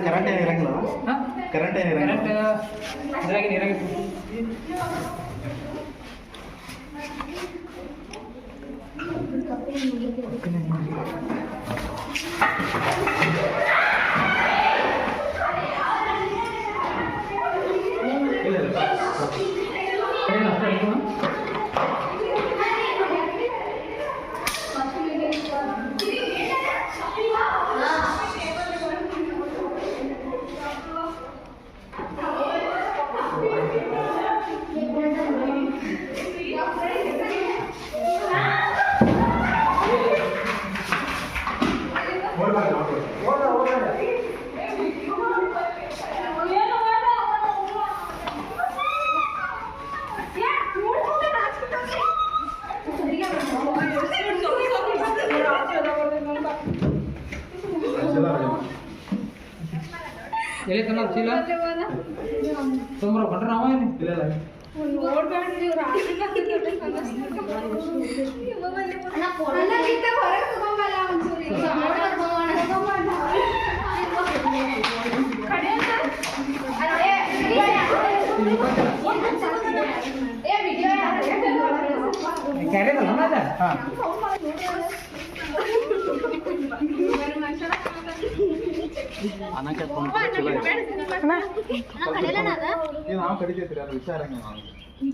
current ಏನಿರಂಗಿಲ್ಲ current ಎಲ್ಲಿ ತನ್ನ ಚೀಲ ತೊಂಬರ ಕೊಟ್ರೆ ನಾವ ಇಲ್ಲ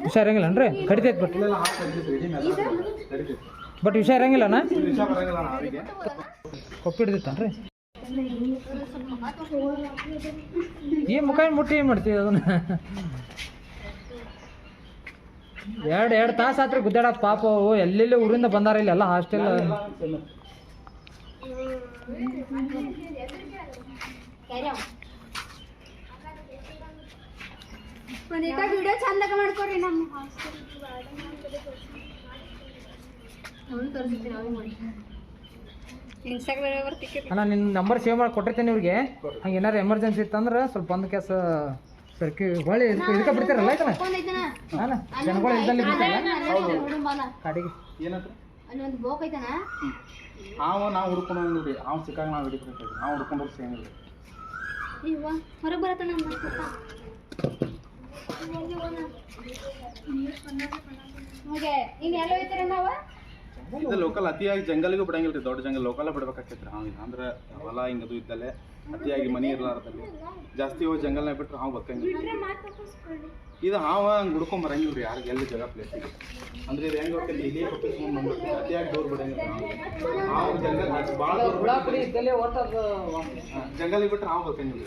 ಹುಷಾರಂಗಿಲ್ಲನ್ರಿ ಕಡಿತೈತಿ ಬಟ್ ಹುಷಾರಂಗಿಲ್ಲಣ್ಣ ಕೊಪ್ಪಿ ಹಿಡಿದಿತ್ತನ್ರಿ ಈ ಮುಖ ಮುಟ್ಟಿ ಏನು ಮಾಡ್ತೀವಿ ಅದನ್ನ ಎರಡು ತಾಸು ಆತ್ರಿ ಗುದ್ದಾಡ ಪಾಪ ಎಲ್ಲೆಲ್ಲಿ ಊರಿಂದ ಬಂದಾರ ಇಲ್ಲಿ ಎಲ್ಲ ಹಾಸ್ಟೆಲ್ ವಿಡಿಯೋ ಚಂದಾಗ ಮಾಡ್ಕೊಡ್ರಿ ನಮ್ಮ ಅಣ್ಣ ನಿನ್ನ ನಂಬರ್ ಸೇವ್ ಮಾಡಿ ಕೊಟ್ಟಿರ್ತೇನೆ ಇವ್ರಿಗೆ ಹಂಗೆ ಏನಾರು ಎಮರ್ಜೆನ್ಸಿ ಇತ್ತಂದ್ರೆ ಸ್ವಲ್ಪ ಒಂದು ಕೆಲಸ ಸರ್ಕಿ ಹೊಳ್ಳಿ ಇದಕ್ಕೆ ಬಿಡ್ತೀರಲ್ಲ ಆಯ್ತಲ್ಲ ಹಾಂ ಜನಗಳು ಇದ್ದಲ್ಲಿ ಬಿಡ್ತಾರಲ್ಲ ಕಾಡಿಗೆ ಏನಂತ ಒಂದು ಬೋಕ್ ಐತನ ನಾವು ಹುಡ್ಕೊಂಡು ಹೋಗ್ರಿ ಅವ್ನು ಸಿಕ್ಕಾಗ ನಾವು ಹಿಡಿಬೇಕು ನಾವು ಹುಡ್ಕೊಂಡು ಹೋಗಿ ಸೇಮಿಲ್ಲ ಇವ ಹೊರಗೆ ಬರತ್ತ ಇನ್ನು ಎಲ್ಲ ಹೋಯ್ತಾರ ನಾವ ಇದು ಲೋಕಲ್ ಅತಿಯಾಗಿ ಜಂಗಲಿಗೂ ಬಿಡಂಗಿಲ್ಲ ರೀ ದೊಡ್ಡ ಜಂಗಲ್ ಲೋಕಲ್ ಬಿಡ್ಬೇಕಾಗ್ತೈತ್ರಿ ಅಂದ್ರೆ ಹೊಲ ಹಿಂಗದು ಇದ್ದಲ್ಲೇ ಅತಿಯಾಗಿ ಮನಿ ಇರ್ಲಾರ್ದಲ್ಲಿ ಜಾಸ್ತಿ ಹೋಗಿ ಜಂಗಲ್ನಾಗ ಬಿಟ್ರೆ ಹಾವು ಬಕ್ಕಂಗಿಲ್ಲ ಇದು ಹಾವ ಹಂಗೆ ಹುಡ್ಕೊಂಡ್ ಬರಂಗಿಲ್ಲ ರೀ ಯಾರಿಗೆ ಎಲ್ಲಿ ಜಾಗ ಪ್ಲೇಸಿಗೆ ಅಂದ್ರೆ ಇದು ಹೆಂಗೆ ಹೋಗ್ತೈತಿ ಇಲ್ಲಿ ಕೊಟ್ಟಿಸ್ಕೊಂಡು ಬಂದ್ಬಿಡ್ತೀವಿ ಅತಿಯಾಗಿ ದೂರ ಬಿಡಂಗಿಲ್ಲ ಹಾವು ಜಂಗಲ್ ಭಾಳ ಜಂಗಲಿಗೆ ಬಿಟ್ರೆ ಹಾವು ಬಕ್ಕಂಗಿಲ್ಲ